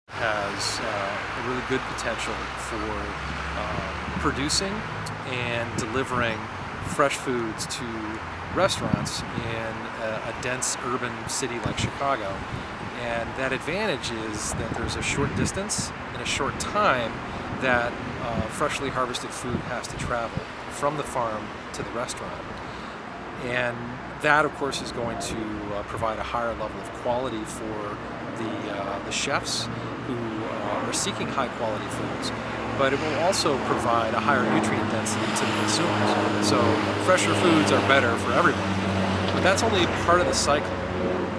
Has a really good potential for producing and delivering fresh foods to restaurants in a dense urban city like Chicago. And that advantage is that there's a short distance and a short time that freshly harvested food has to travel from the farm to the restaurant. And that, of course, is going to provide a higher level of quality for the chefs who are seeking high-quality foods, but it will also provide a higher nutrient density to the consumers. So fresher foods are better for everyone. But that's only part of the cycle.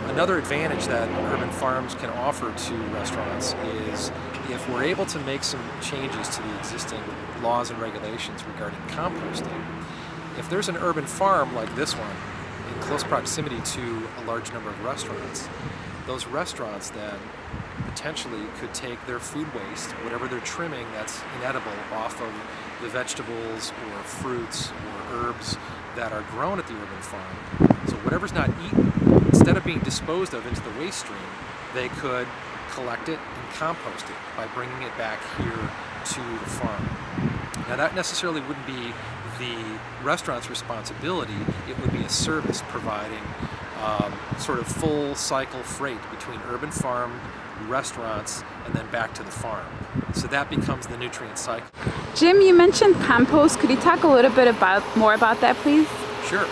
Another advantage that urban farms can offer to restaurants is if we're able to make some changes to the existing laws and regulations regarding composting. If there's an urban farm like this one in close proximity to a large number of restaurants, those restaurants then potentially could take their food waste, whatever they're trimming that's inedible, off of the vegetables or fruits or herbs that are grown at the urban farm. So whatever's not eaten, instead of being disposed of into the waste stream, they could collect it and compost it by bringing it back here to the farm. Now that necessarily wouldn't be the restaurant's responsibility, it would be a service providing sort of full cycle freight between urban farm, restaurants, and then back to the farm. So that becomes the nutrient cycle. Jim, you mentioned compost. Could you talk a little bit more about that, please? Sure.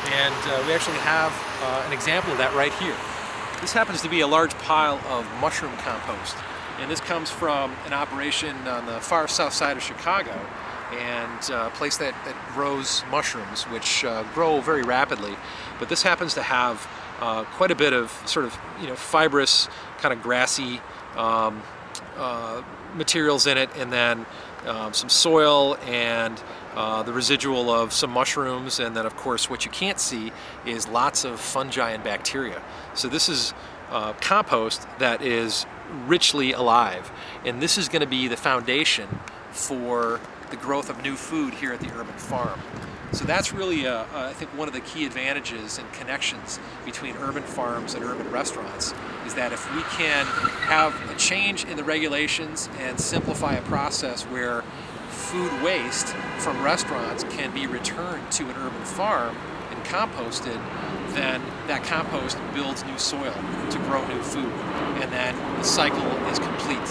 And we actually have an example of that right here. This happens to be a large pile of mushroom compost. And this comes from an operation on the far south side of Chicago, and a place that grows mushrooms, which grow very rapidly. But this happens to have quite a bit of sort of, fibrous, kind of grassy materials in it, and then some soil and the residual of some mushrooms, and then of course what you can't see is lots of fungi and bacteria. So this is compost that is richly alive, and this is going to be the foundation for the growth of new food here at the urban farm. So that's really, I think, one of the key advantages and connections between urban farms and urban restaurants, is that if we can have a change in the regulations and simplify a process where food waste from restaurants can be returned to an urban farm and composted, then that compost builds new soil to grow new food. And then the cycle is complete.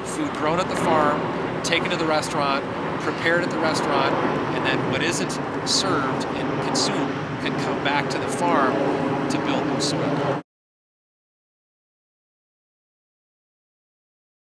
Food grown at the farm, taken to the restaurant, prepared at the restaurant, and then what isn't served and consumed can come back to the farm to build new soil.